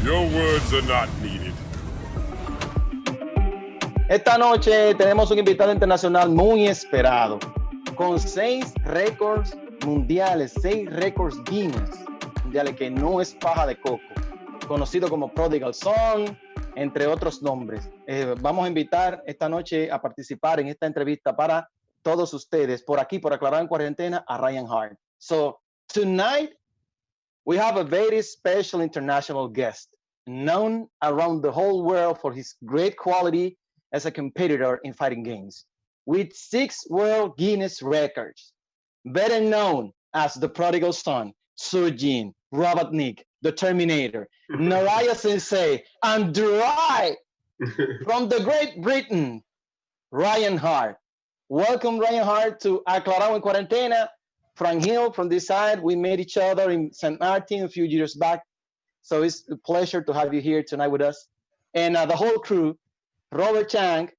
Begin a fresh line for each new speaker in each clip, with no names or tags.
Your words are not needed.
Esta noche tenemos un invitado internacional muy esperado, con 6 récords mundiales, 6 récords Guinness mundiales, que no es paja de coco, conocido como Prodigal Son, entre otros nombres. Vamos a invitar esta noche a participar en esta entrevista para todos ustedes, por aquí, por Aclarao en Cuarentena, a Ryan Hart. So, tonight, we have a very special international guest, known around the whole world for his great quality as a competitor in fighting games, with 6 World Guinness records, better known as the Prodigal Son, Surgeon, Robotnik, the Terminator, Naraya Sensei, and Dry from the Great Britain, Ryan Hart. Welcome, Ryan Hart, to Aclarao en Cuarentena. Frank Hill, from this side, we met each other in St. Martin a few years back. So it's a pleasure to have you here tonight with us. And the whole crew, Robert Chang,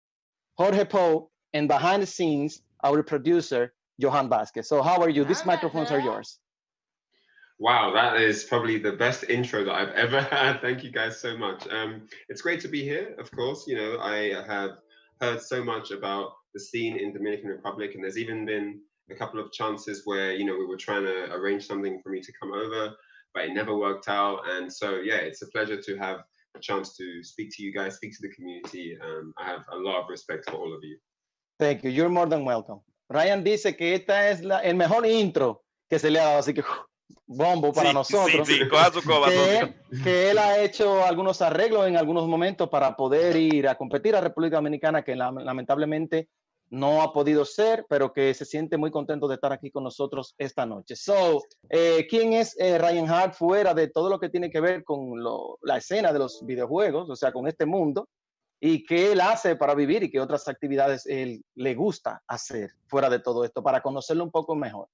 Jorge Poe, and behind the scenes, our producer, Johan Vásquez. So how are you? These microphones are yours.
Wow, that is probably the best intro that I've ever had. Thank you guys so much. It's great to be here, of course. You know, I have heard so much about the scene in Dominican Republic, and there's even been a couple of chances where, you know, we were trying to arrange something for me to come over, but it never worked out. And so, yeah, it's a pleasure to have a chance to speak to you guys, speak to the community. I have a lot of respect for all of you.
Thank you. You're more than welcome. Ryan dice que esta es el mejor intro que se le ha dado, así que bombo para nosotros.
Sí, coja su coba,
que él ha hecho algunos arreglos en algunos momentos para poder ir a competir a República Dominicana, que lamentablemente no ha podido ser, pero que se siente muy contento de estar aquí con nosotros esta noche. So, ¿quién es Ryan Hart fuera de todo lo que tiene que ver con la escena de los videojuegos, o sea, con este mundo, y qué él hace para vivir y qué otras actividades él le gusta hacer fuera de todo esto, para conocerlo un poco mejor?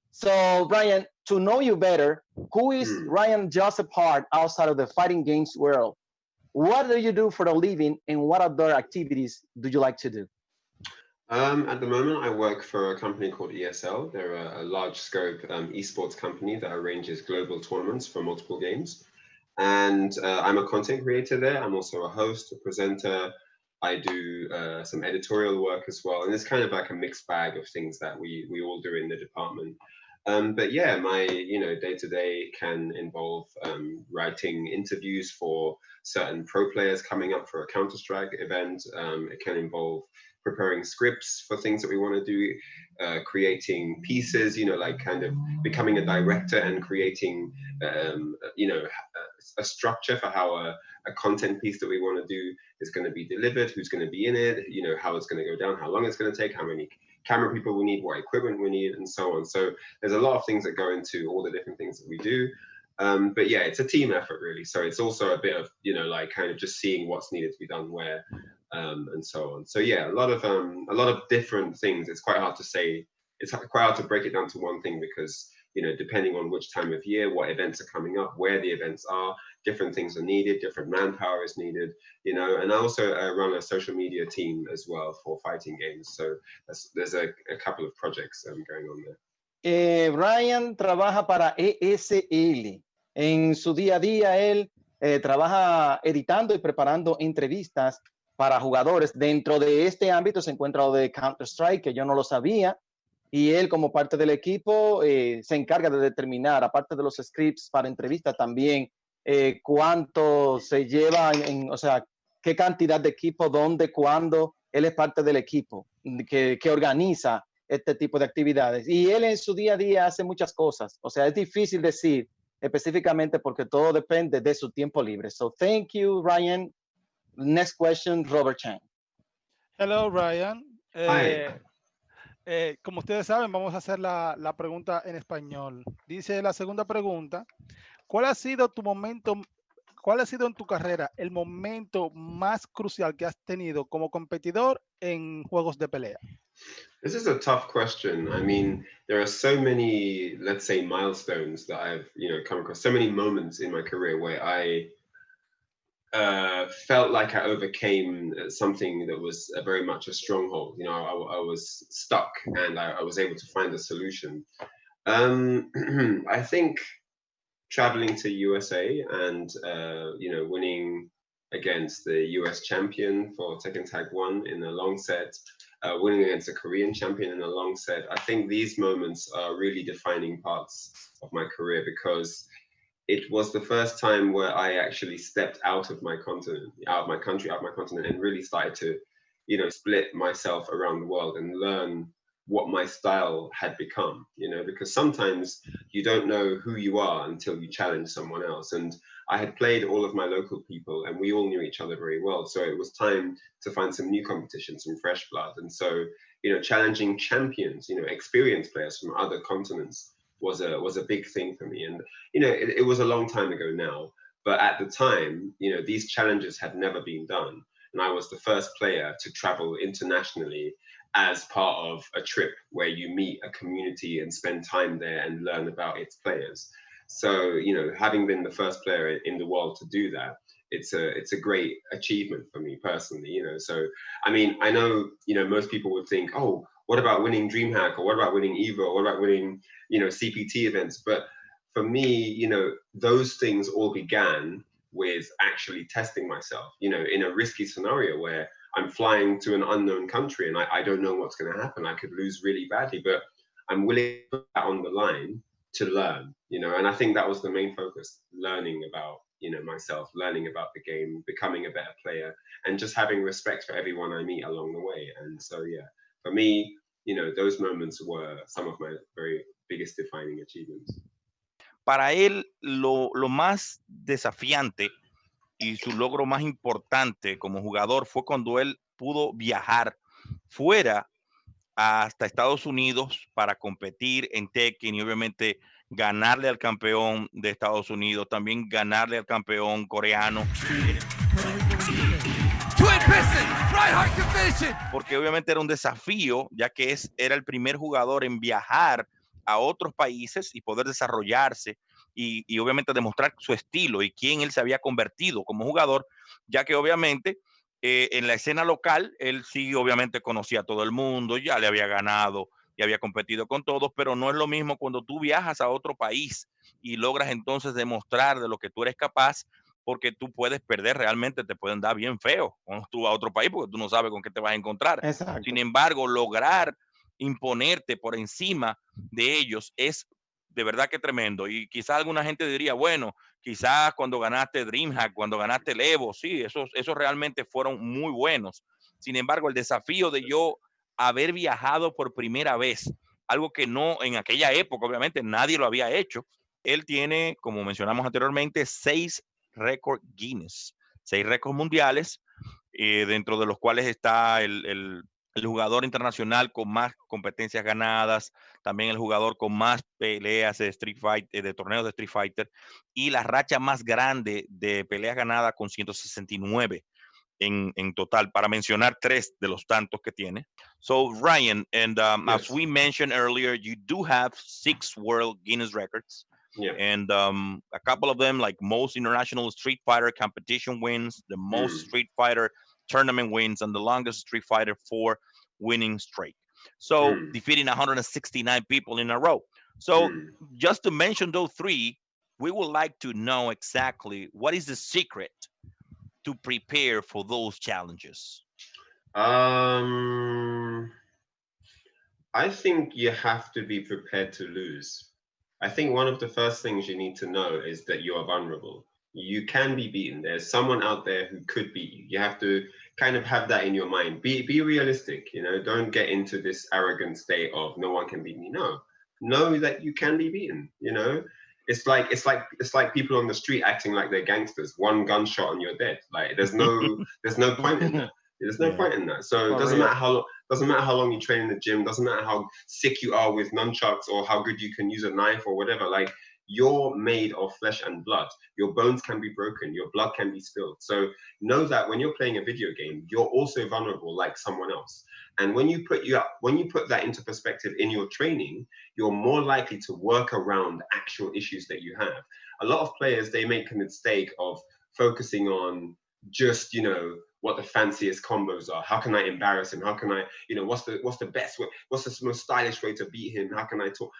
So, Ryan, to know you better, who is Ryan Joseph Hart outside of the fighting games world? What do you do for a living, and what other activities do you like to do?
At the moment, I work for a company called ESL. They're a large scope esports company that arranges global tournaments for multiple games. And I'm a content creator there. I'm also a host, a presenter. I do some editorial work as well. And it's kind of like a mixed bag of things that we all do in the department. But yeah, my day-to-day can involve writing interviews for certain pro players coming up for a Counter-Strike event. It can involve preparing scripts for things that we want to do, creating pieces, like kind of becoming a director and creating, a structure for how a content piece that we want to do is going to be delivered, who's going to be in it, how it's going to go down, how long it's going to take, how many camera people we need, what equipment we need, and so on. So there's a lot of things that go into all the different things that we do. But yeah, it's a team effort really. So it's also a bit of, kind of just seeing what's needed to be done where, and so on. So yeah, a lot of different things. It's quite hard to say. It's quite hard to break it down to one thing because, depending on which time of year, what events are coming up, where the events are, different things are needed, different manpower is needed, and I also run a social media team as well for fighting games. So there's a couple of projects going on there.
Ryan trabaja para ESL. En su día a día, él trabaja editando y preparando entrevistas para jugadores. Dentro de este ámbito se encuentra lo de Counter-Strike, que yo no lo sabía, y él como parte del equipo se encarga de determinar, aparte de los scripts para entrevistas, también cuánto se lleva, o sea, qué cantidad de equipo, dónde, cuándo. Él es parte del equipo que organiza este tipo de actividades. Y él en su día a día hace muchas cosas. O sea, es difícil decir específicamente porque todo depende de su tiempo libre. So thank you, Ryan. Next question, Robert Chang.
Hello, Ryan.
Hi.
Como ustedes saben, vamos a hacer la pregunta en español. Dice la segunda pregunta: ¿cuál ha sido en tu carrera el momento más crucial que has tenido como competidor en juegos de pelea?
This is a tough question. I mean, there are so many, let's say, milestones that I've, come across, so many moments in my career where I felt like I overcame something that was very much a stronghold. I was stuck and I was able to find a solution. I think traveling to USA and winning against the US champion for Tekken Tag 1 in a long set, winning against a Korean champion in a long set. I think these moments are really defining parts of my career, because it was the first time where I actually stepped out of my continent, out of my country, out of my continent, and really started to, split myself around the world and learn what my style had become, because sometimes you don't know who you are until you challenge someone else. And I had played all of my local people and we all knew each other very well. So it was time to find some new competition, some fresh blood. And so, challenging champions, experienced players from other continents was a big thing for me. And, it was a long time ago now, but at the time, these challenges had never been done. And I was the first player to travel internationally as part of a trip where you meet a community and spend time there and learn about its players. So, having been the first player in the world to do that, it's a great achievement for me personally, So, I mean, I know, most people would think, oh, what about winning DreamHack, or what about winning EVO, or what about winning, CPT events? But for me, those things all began with actually testing myself, in a risky scenario where I'm flying to an unknown country and I don't know what's going to happen. I could lose really badly, but I'm willing to put that on the line to learn, and I think that was the main focus, learning about, myself, learning about the game, becoming a better player, and just having respect for everyone I meet along the way. And so, yeah, for me, those moments were some of my very biggest defining achievements.
Para él, lo más desafiante y su logro más importante como jugador fue cuando él pudo viajar fuera hasta Estados Unidos para competir en Tekken y obviamente ganarle al campeón de Estados Unidos, también ganarle al campeón coreano. Porque obviamente era un desafío, ya que era el primer jugador en viajar a otros países y poder desarrollarse y obviamente demostrar su estilo y quién él se había convertido como jugador, ya que obviamente en la escena local él sí obviamente conocía a todo el mundo, ya le había ganado y había competido con todos, pero no es lo mismo cuando tú viajas a otro país y logras entonces demostrar de lo que tú eres capaz, porque tú puedes perder, realmente te pueden dar bien feo cuando tú vas a otro país porque tú no sabes con qué te vas a encontrar.
Exacto.
Sin embargo, lograr imponerte por encima de ellos es de verdad que tremendo. Y quizás alguna gente diría, bueno, quizás cuando ganaste DreamHack, cuando ganaste el Evo, sí, esos realmente fueron muy buenos. Sin embargo, el desafío de yo haber viajado por primera vez, algo que no en aquella época, obviamente, nadie lo había hecho. Él tiene, como mencionamos anteriormente, 6 récords Guinness, 6 récords mundiales, dentro de los cuales está el jugador internacional con más competencias ganadas, también el jugador con más peleas de Street Fighter, de torneos de Street Fighter, y la racha más grande de peleas ganadas con 169 en total, para mencionar 3 de los tantos que tiene. So Ryan, and
Yes.
as we mentioned earlier, you do have 6 World Guinness records.
Yeah.
And a couple of them, like most international Street Fighter competition wins, the most Street Fighter tournament wins, and the longest Street Fighter 4 winning streak. So defeating 169 people in a row. So just to mention those 3, we would like to know exactly what is the secret to prepare for those challenges.
I think you have to be prepared to lose. I think one of the first things you need to know is that you are vulnerable. You can be beaten. There's someone out there who could beat you. You have to kind of have that in your mind. Be realistic, don't get into this arrogant state of no one can beat me. No, know that you can be beaten, It's like people on the street acting like they're gangsters. One gunshot and you're dead. Like there's no point in that. There's no point in that. So it doesn't matter how long you train in the gym, doesn't matter how sick you are with nunchucks or how good you can use a knife or whatever. Like you're made of flesh and blood. Your bones can be broken, your blood can be spilled. So know that when you're playing a video game, you're also vulnerable like someone else. And when you put that into perspective in your training, you're more likely to work around actual issues that you have. A lot of players, they make a mistake of focusing on just, what the fanciest combos are. How can I embarrass him? How can I, what's the best way? What's the most stylish way to beat him? How can I talk?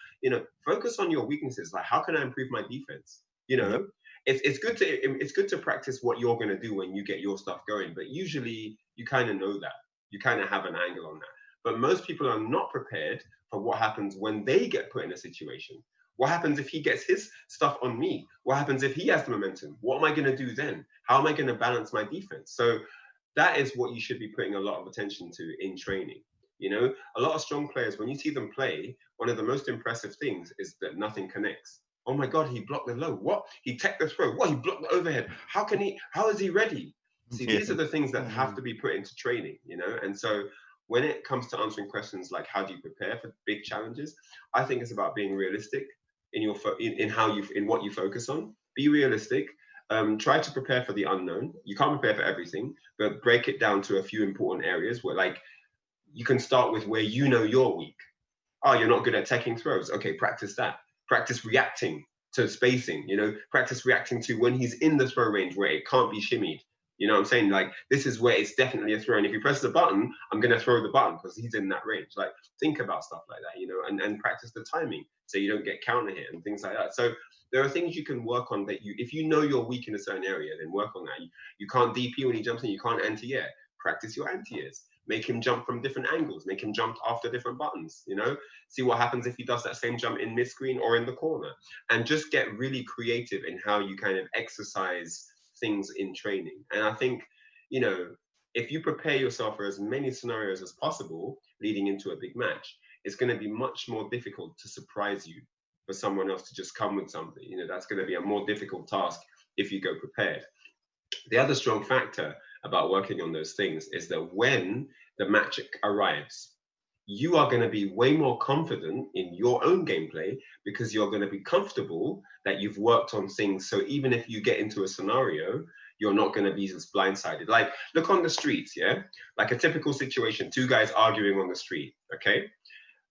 Focus on your weaknesses. Like, how can I improve my defense? You know, it's good to practice what you're going to do when you get your stuff going. But usually you kind of know that. You kind of have an angle on that. But most people are not prepared for what happens when they get put in a situation. What happens if he gets his stuff on me? What happens if he has the momentum? What am I going to do then? How am I going to balance my defense? So that is what you should be putting a lot of attention to in training. You know, a lot of strong players, when you see them play, one of the most impressive things is that nothing connects. Oh my God, he blocked the low. What? He teched the throw. What? He blocked the overhead. How is he ready? See, these are the things that have to be put into training, you know? And so when it comes to answering questions like how do you prepare for big challenges, I think it's about being realistic in what you focus on. Be realistic. Try to prepare for the unknown. You can't prepare for everything, but break it down to a few important areas where, like, you can start with where you know you're weak. Oh, you're not good at taking throws. Okay, practice that. Practice reacting to spacing, you know, practice reacting to when he's in the throw range where it can't be shimmied. You know what I'm saying? Like, this is where it's definitely a throw. And if you press the button, I'm going to throw the button because he's in that range. Like, think about stuff like that, you know, and practice the timing so you don't get counter hit and things like that. So there are things you can work on that if you know you're weak in a certain area, then work on that. You can't DP when he jumps in, you can't anti-air. Practice your anti-airs. Make him jump from different angles. Make him jump after different buttons, you know? See what happens if he does that same jump in mid-screen or in the corner. And just get really creative in how you kind of exercise things in training. And I think, you know, if you prepare yourself for as many scenarios as possible leading into a big match, it's going to be much more difficult to surprise you for someone else to just come with something. You know, that's going to be a more difficult task if you go prepared. The other strong factor about working on those things is that when the match arrives, you are going to be way more confident in your own gameplay because you're going to be comfortable that you've worked on things. So even if you get into a scenario, you're not going to be just blindsided. Like, look on the streets, yeah? Like a typical situation, two guys arguing on the street, okay?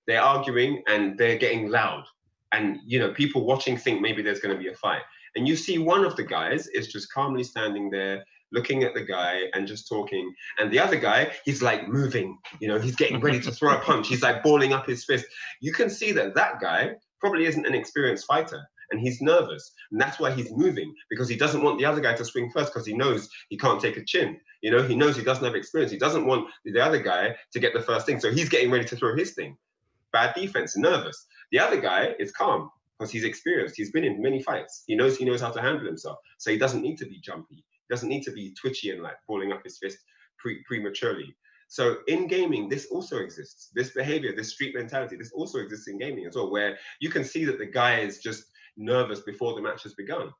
They're arguing and they're getting loud. And, you know, people watching think maybe there's going to be a fight. And you see one of the guys is just calmly standing there, looking at the guy and just talking. And the other guy, he's like moving, you know, he's getting ready to throw a punch. He's like balling up his fist. You can see that that guy probably isn't an experienced fighter and he's nervous. And that's why he's moving, because he doesn't want the other guy to swing first because he knows he can't take a chin. You know, he knows he doesn't have experience. He doesn't want the other guy to get the first thing. So he's getting ready to throw his thing. Bad defense, nervous. The other guy is calm because he's experienced. He's been in many fights. He knows how to handle himself. So he doesn't need to be jumpy. Doesn't need to be twitchy and like balling up his fist prematurely. So in gaming, this also exists. This behavior, this street mentality, this also exists in gaming as well, where you can see that the guy is just nervous before the match has begun.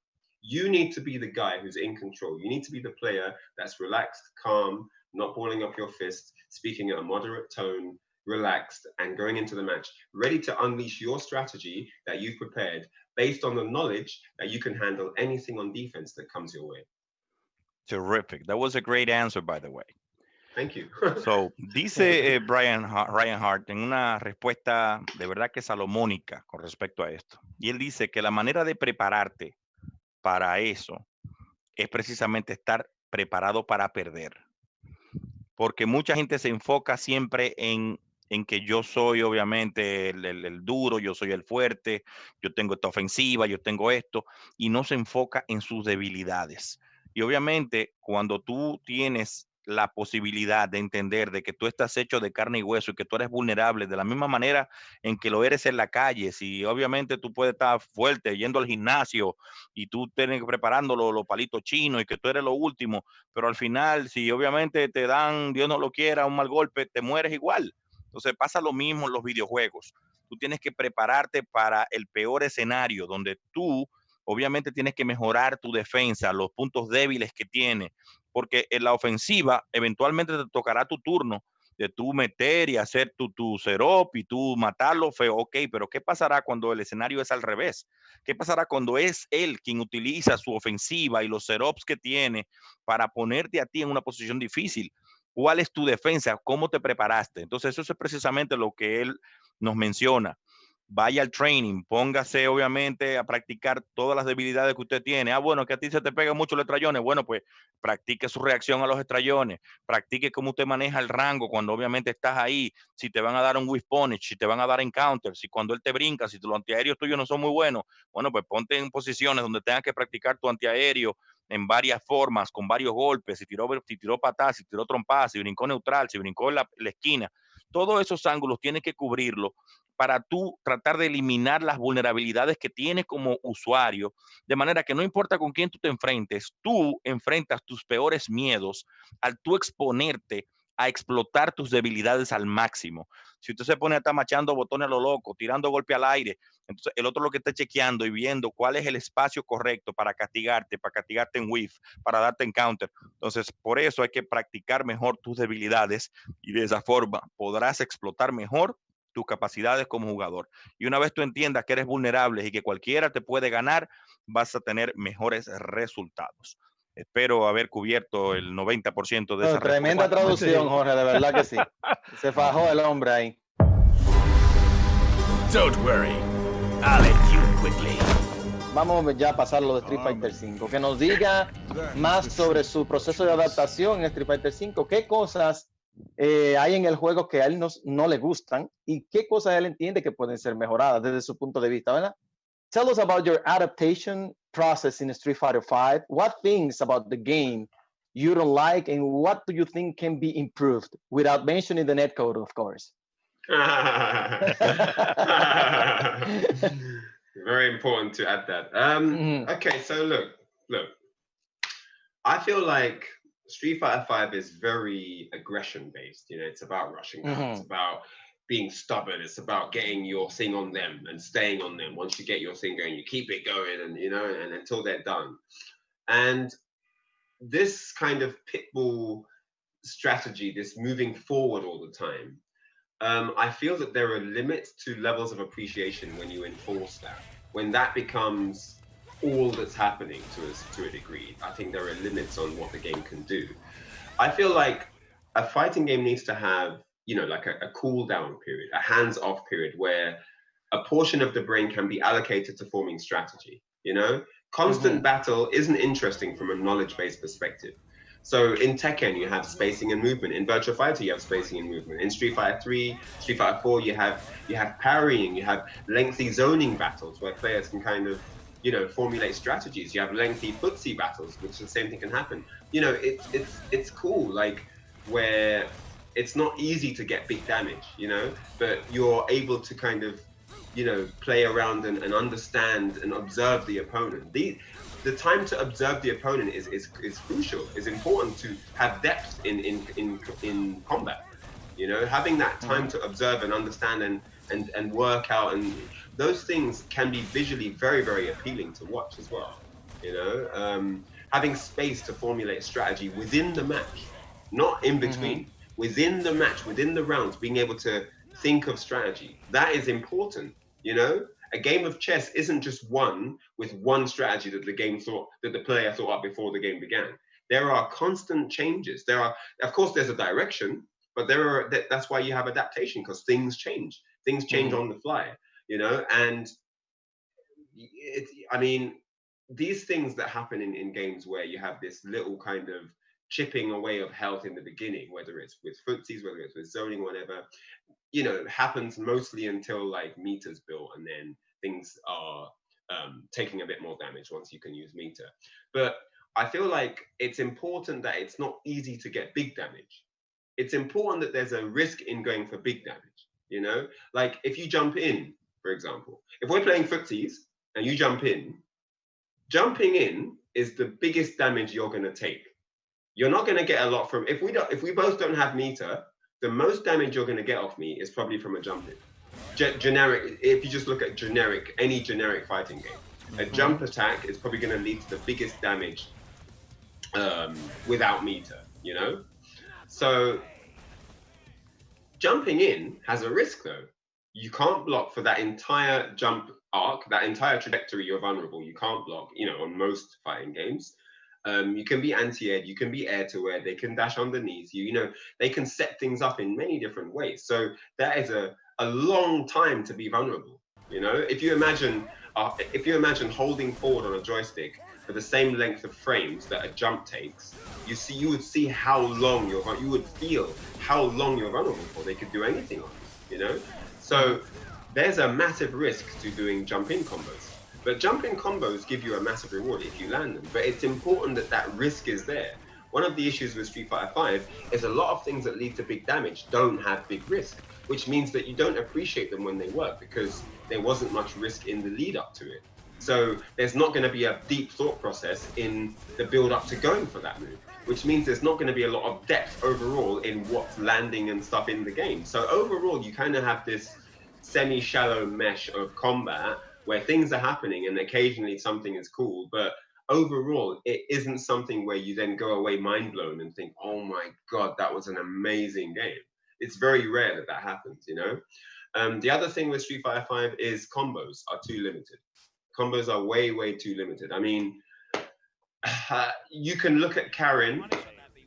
You need to be the guy who's in control. You need to be the player that's relaxed, calm, not balling up your fist, speaking at a moderate tone, relaxed, and going into the match, ready to unleash your strategy that you've prepared based on the knowledge that you can handle anything on defense that comes your way.
Terrific. That was a great answer, by the way.
Thank you.
So, dice Ryan Hart en una respuesta de verdad que salomónica con respecto a esto. Y él dice que la manera de prepararte para eso es precisamente estar preparado para perder. Porque mucha gente se enfoca siempre en que yo soy obviamente el duro, yo soy el fuerte, yo tengo esta ofensiva, yo tengo esto, y no se enfoca en sus debilidades. Y obviamente cuando tú tienes la posibilidad de entender de que tú estás hecho de carne y hueso y que tú eres vulnerable de la misma manera en que lo eres en la calle, si obviamente tú puedes estar fuerte yendo al gimnasio y tú tienes preparando los palitos chinos y que tú eres lo último, pero al final si obviamente te dan, Dios no lo quiera, un mal golpe, te mueres igual. Entonces pasa lo mismo en los videojuegos. Tú tienes que prepararte para el peor escenario donde tú obviamente tienes que mejorar tu defensa, los puntos débiles que tiene, porque en la ofensiva eventualmente te tocará tu turno de tú meter y hacer tu setup y tú matarlo feo. Ok, pero ¿qué pasará cuando el escenario es al revés? ¿Qué pasará cuando es él quien utiliza su ofensiva y los setups que tiene para ponerte a ti en una posición difícil? ¿Cuál es tu defensa? ¿Cómo te preparaste? Entonces eso es precisamente lo que él nos menciona. vaya al training, póngase obviamente a practicar todas las debilidades que usted tiene. Bueno, que a ti se te pegan mucho los estrellones. Bueno, pues practique su reacción a los estrellones, practique cómo usted maneja el rango cuando obviamente estás ahí, si te van a dar un whiff punish, si te van a dar encounter, si cuando él te brinca, si los antiaéreos tuyos no son muy buenos, bueno, pues ponte en posiciones donde tengas que practicar tu antiaéreo en varias formas, con varios golpes, si tiró patada, si tiró trompada, si brincó neutral, si brincó en la esquina. Todos esos ángulos tienes que cubrirlo para tú tratar de eliminar las vulnerabilidades que tienes como usuario, de manera que no importa con quién tú te enfrentes, tú enfrentas tus peores miedos al tú exponerte a explotar tus debilidades al máximo. Si usted se pone a estar machando botones a lo loco, tirando golpe al aire, entonces el otro lo que está chequeando y viendo cuál es el espacio correcto para castigarte en whiff, para darte en counter. Entonces, por eso hay que practicar mejor tus debilidades y de esa forma podrás explotar mejor tus capacidades como jugador. Y una vez tú entiendas que eres vulnerable y que cualquiera te puede ganar, vas a tener mejores resultados. Espero haber cubierto el 90% de esa
Tremenda
respuesta.
traducción, Jorge, de verdad que sí. Se fajó el hombre ahí.
Don't worry. I'll let you quickly.
Vamos ya a pasar lo de Street Fighter 5. Que nos diga más sobre su proceso de adaptación en Street Fighter 5. ¿Qué cosas hay en el juego que a él no le gustan y qué cosas él entiende que pueden ser mejoradas desde su punto de vista, ¿verdad? Tell us about your adaptation process in Street Fighter 5. What things about the game you don't like and what do you think can be improved without mentioning the netcode, of course?
Very important to add that. Okay, so look. I feel like Street Fighter 5 is very aggression based. You know, it's about rushing out. It's about being stubborn. It's about getting your thing on them and staying on them. Once you get your thing going, you keep it going, and you know, and until they're done. And this kind of pitbull strategy, this moving forward all the time, I feel that there are limits to levels of appreciation when you enforce that. When that becomes all that's happening to a degree, I think there are limits on what the game can do. I feel like a fighting game needs to have, you know, like a cool down period, a hands-off period where a portion of the brain can be allocated to forming strategy. You know, constant battle isn't interesting from a knowledge-based perspective. So in Tekken, you have spacing and movement. In Virtua Fighter, you have spacing and movement. In Street Fighter 3, Street Fighter 4, you have parrying, you have lengthy zoning battles where players can kind of, you know, formulate strategies. You have lengthy footsie battles, which the same thing can happen. You know, it's cool, like where it's not easy to get big damage, you know, but you're able to kind of, you know, play around and understand and observe the opponent. The time to observe the opponent is crucial. It's important to have depth in combat. You know, having that time to observe and understand and work out, and those things can be visually very, very appealing to watch as well. You know, having space to formulate strategy within the match, not in between, within the match, within the rounds, being able to think of strategy. That is important. You know, a game of chess isn't just won with one strategy that the player thought up before the game began. There are constant changes. Of course, there's a direction, but that's why you have adaptation, because things change. Things change on the fly, you know, and I mean, these things that happen in games where you have this little kind of chipping away of health in the beginning, whether it's with footsies, whether it's with zoning, whatever, you know, happens mostly until like meter's built, and then things are taking a bit more damage once you can use meter. But I feel like it's important that it's not easy to get big damage. It's important that there's a risk in going for big damage, you know? Like if you jump in, for example, if we're playing footsies and you jump in, jumping in is the biggest damage you're going to take. You're not going to get a lot from, if we both don't have meter, the most damage you're going to get off me is probably from a jump in. Generic, if you just look at any generic fighting game, a jump attack is probably going to lead to the biggest damage without meter, you know? So jumping in has a risk though. You can't block for that entire jump arc, that entire trajectory, you're vulnerable. You can't block, you know, on most fighting games. You can be anti-air, you can be air-to-air, they can dash underneath you, you know, they can set things up in many different ways. So that is a long time to be vulnerable. You know, if you imagine holding forward on a joystick for the same length of frames that a jump takes, you would see how long you would feel how long you're vulnerable for. They could do anything on you, you know? So there's a massive risk to doing jump-in combos. But jump-in combos give you a massive reward if you land them. But it's important that that risk is there. One of the issues with Street Fighter V is a lot of things that lead to big damage don't have big risk, which means that you don't appreciate them when they work because there wasn't much risk in the lead up to it. So there's not going to be a deep thought process in the build up to going for that move, which means there's not going to be a lot of depth overall in what's landing and stuff in the game. So overall, you kind of have this semi-shallow mesh of combat where things are happening and occasionally something is cool, but overall, it isn't something where you then go away mind blown and think, oh my God, that was an amazing game. It's very rare that that happens, you know? The other thing with Street Fighter V is combos are too limited. Combos are way, way too limited. I mean, you can look at Karen,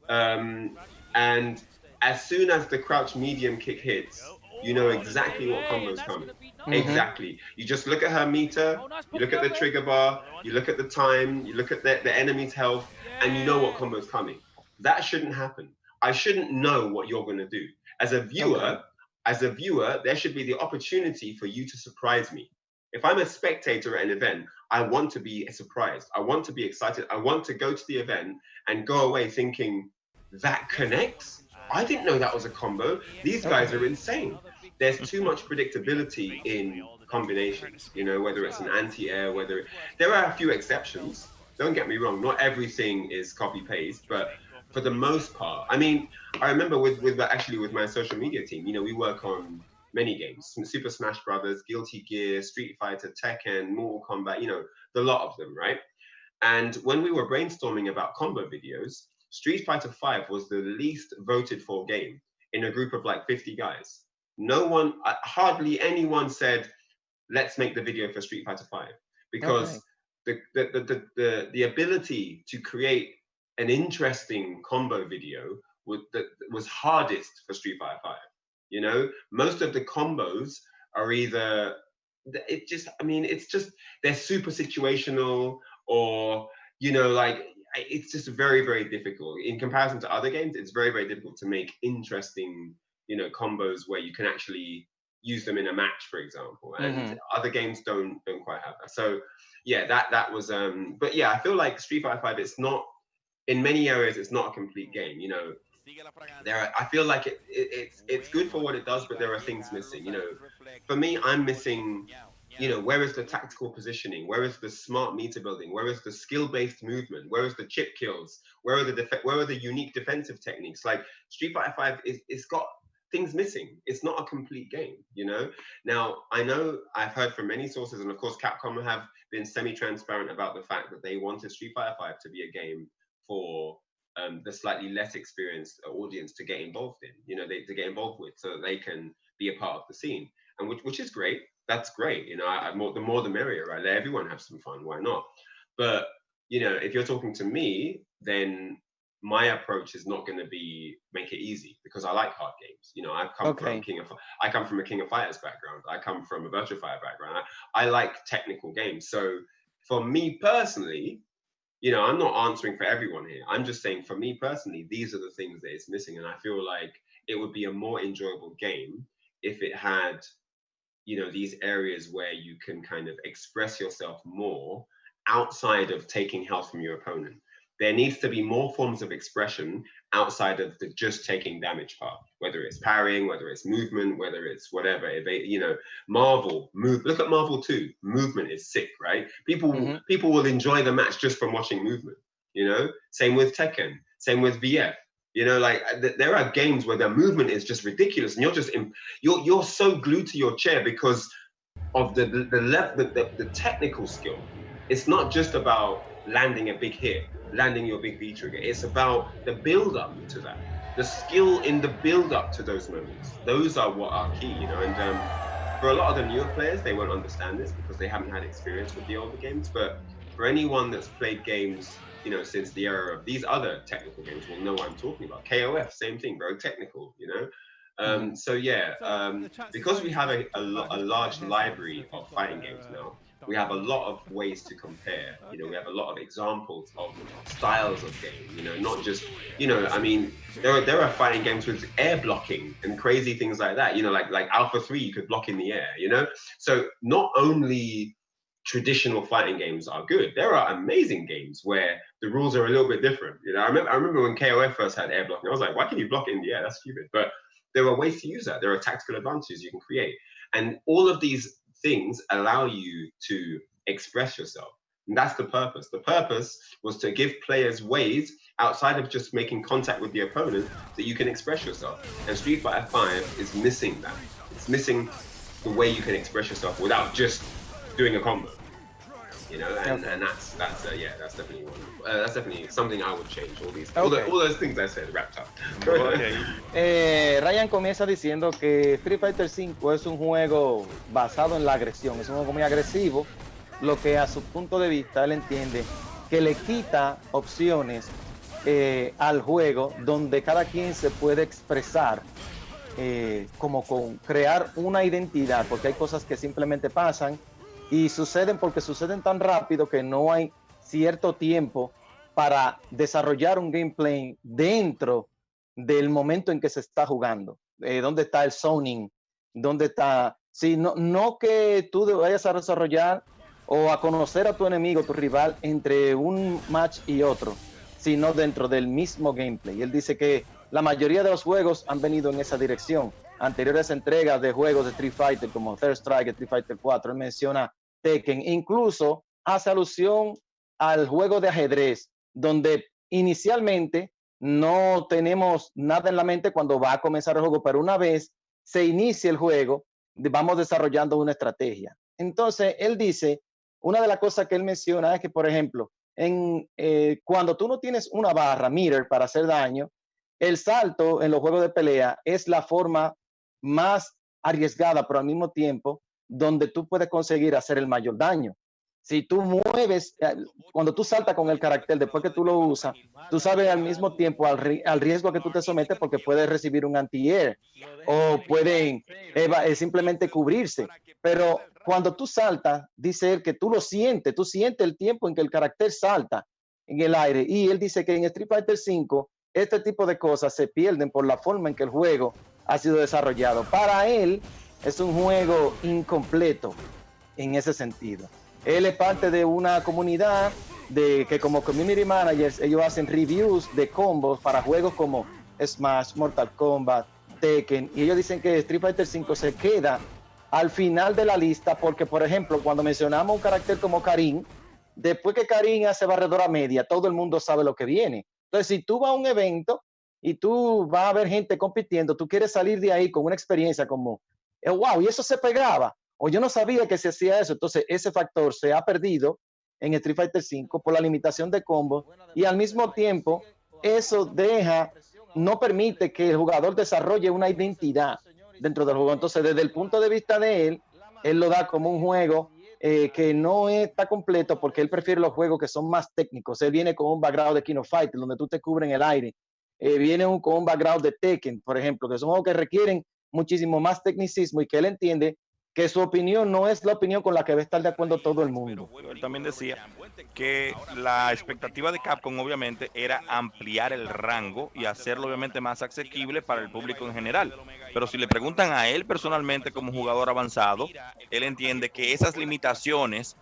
and as soon as the crouch medium kick hits, you know exactly what combo's coming. Exactly. You just look at her meter, you look at the trigger bar, you look at the time, you look at the enemy's health, and you know what combo's coming. That shouldn't happen. I shouldn't know what you're going to do. As a viewer, there should be the opportunity for you to surprise me. If I'm a spectator at an event, I want to be surprised. I want to be excited. I want to go to the event and go away thinking, that connects? I didn't know that was a combo. These guys are insane. There's too much predictability in combinations, you know, whether it's an anti-air, there are a few exceptions. Don't get me wrong, not everything is copy-paste, but for the most part, I mean, I remember with my social media team, you know, we work on many games, Super Smash Brothers, Guilty Gear, Street Fighter, Tekken, Mortal Kombat, you know, the lot of them, right? And when we were brainstorming about combo videos, Street Fighter V was the least voted for game in a group of like 50 guys. No one, hardly anyone said, let's make the video for Street Fighter V, because the ability to create an interesting combo video was hardest for Street Fighter V. You know, most of the combos are either, it's just, they're super situational, or, you know, like, it's just very, very difficult. In comparison to other games, it's very, very difficult to make interesting, you know, combos where you can actually use them in a match, for example. And other games don't quite have that. So yeah, that was, but yeah, I feel like Street Fighter V, it's not, in many areas, it's not a complete game, you know. I feel like it's good for what it does, but there are things missing, you know. For me, I'm missing, you know, where is the tactical positioning? Where is the smart meter building? Where is the skill-based movement? Where is the chip kills? Where are the unique defensive techniques? Like Street Fighter V it's got things missing. It's not a complete game, you know. Now, I know I've heard from many sources, and of course Capcom have been semi-transparent about the fact that they wanted Street Fighter V to be a game for the slightly less experienced audience to get involved in, you know, to get involved with, so that they can be a part of the scene, and which is great. That's great, you know. The more the merrier, right? Let everyone have some fun. Why not? But you know, if you're talking to me, then my approach is not going to be make it easy, because I like hard games. You know, I come from a King of Fighters background. I come from a Virtua Fighter background. I like technical games. So for me personally, you know, I'm not answering for everyone here. I'm just saying, for me personally, these are the things that it's missing, and I feel like it would be a more enjoyable game if it had, you know, these areas where you can kind of express yourself more outside of taking health from your opponent. There needs to be more forms of expression outside of the just taking damage part, whether it's parrying, whether it's movement, whether it's whatever. You know, look at Marvel 2. Movement is sick, right? People will enjoy the match just from watching movement, you know? Same with Tekken, same with VF. You know, like there are games where the movement is just ridiculous, and you're so glued to your chair because of the technical skill. It's not just about landing a big hit, landing your big V trigger. It's about the build up to that, the skill in the build up to those moments. Those are what are key, you know. And for a lot of the newer players, they won't understand this because they haven't had experience with the older games. But for anyone that's played games, you know, since the era of these other technical games, will know what I'm talking about. KOF, same thing, very technical, you know. So yeah, because we have a large library of fighting games now, we have a lot of ways to compare. You know, we have a lot of examples of styles of game. You know, not just, you know, I mean, there are fighting games with air blocking and crazy things like that. You know, like Alpha 3, you could block in the air. You know, so not only traditional fighting games are good, there are amazing games where the rules are a little bit different. You know, I remember when KOF first had air blocking, I was like, why can you block it in the air? That's stupid. But there are ways to use that. There are tactical advantages you can create, and all of these things allow you to express yourself. And that's the purpose. The purpose was to give players ways outside of just making contact with the opponent that you can express yourself. And Street Fighter 5 is missing that. It's missing the way you can express yourself without just doing a combo. You know, and that's definitely one. That's definitely something I would change. All those things I said wrapped up.
Ryan comienza diciendo que Street Fighter 5 es un juego basado en la agresión, es un juego muy agresivo, lo que a su punto de vista él entiende que le quita opciones al juego donde cada quien se puede expresar, como con crear una identidad, porque hay cosas que simplemente pasan y suceden porque suceden tan rápido que no hay cierto tiempo para desarrollar un gameplay dentro del momento en que se está jugando. ¿Dónde está el zoning? ¿Dónde está? Sí, no que tú vayas a desarrollar o a conocer a tu enemigo, tu rival, entre un match y otro, sino dentro del mismo gameplay. Él dice que la mayoría de los juegos han venido en esa dirección. Anteriores entregas de juegos de Street Fighter como Third Strike, Street Fighter 4, él menciona Tekken, incluso hace alusión al juego de ajedrez, donde inicialmente no tenemos nada en la mente cuando va a comenzar el juego, pero una vez se inicia el juego, vamos desarrollando una estrategia. Entonces, él dice, una de las cosas que él menciona es que, por ejemplo, cuando tú no tienes una barra, meter, para hacer daño, el salto en los juegos de pelea es la forma más arriesgada, pero al mismo tiempo donde tú puedes conseguir hacer el mayor daño. Si tú mueves, cuando tú saltas con el carácter, después que tú lo usas, tú sabes al mismo tiempo al riesgo que tú te sometes, porque puedes recibir un anti-air o pueden simplemente cubrirse. Pero cuando tú saltas, dice él que tú lo sientes, tú sientes el tiempo en que el carácter salta en el aire. Y él dice que en Street Fighter 5 este tipo de cosas se pierden por la forma en que el juego ha sido desarrollado. Para él es un juego incompleto en ese sentido. Él es parte de una comunidad que como community managers ellos hacen reviews de combos para juegos como Smash, Mortal Kombat, Tekken, y ellos dicen que Street Fighter 5 se queda al final de la lista porque, por ejemplo, cuando mencionamos un carácter como Karin, después que Karin hace barredora media, todo el mundo sabe lo que viene. Entonces, si tú vas a un evento y tú vas a ver gente compitiendo, tú quieres salir de ahí con una experiencia como, wow, y eso se pegaba, o yo no sabía que se hacía eso. Entonces, ese factor se ha perdido en Street Fighter 5 por la limitación de combos, y al mismo tiempo, eso no permite que el jugador desarrolle una identidad dentro del juego. Entonces, desde el punto de vista de él lo da como un juego que no está completo, porque él prefiere los juegos que son más técnicos. Él viene con un background de King of Fighters, donde tú te cubres en el aire. Viene con un background de Tekken, por ejemplo, que son juegos que requieren muchísimo más tecnicismo, y que él entiende que su opinión no es la opinión con la que va a estar de acuerdo todo el mundo.
Él también decía que la expectativa de Capcom obviamente era ampliar el rango y hacerlo obviamente más asequible para el público en general. Pero si le preguntan a él personalmente como jugador avanzado, él entiende que esas limitaciones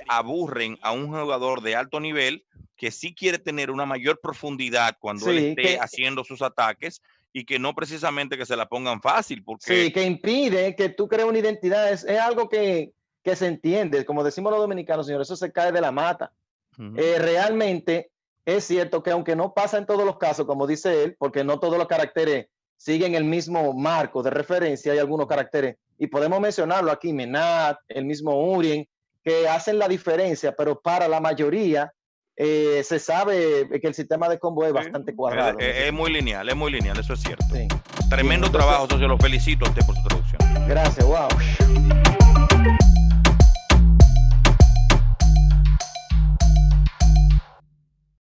aburren a un jugador de alto nivel que sí quiere tener una mayor profundidad cuando él esté haciendo sus ataques, y que no precisamente que se la pongan fácil. Porque...
Sí, que impide que tú crees una identidad. Es algo que se entiende. Como decimos los dominicanos, señores, eso se cae de la mata. Realmente es cierto que aunque no pasa en todos los casos, como dice él, porque no todos los caracteres siguen el mismo marco de referencia, hay algunos caracteres, y podemos mencionarlo aquí, Menat, el mismo Urien, que hacen la diferencia, pero para la mayoría se sabe que el sistema de combo es bastante cuadrado.
Es muy lineal, eso es cierto. Sí. Tremendo trabajo, socio, lo felicito a usted por su traducción.
Gracias, wow.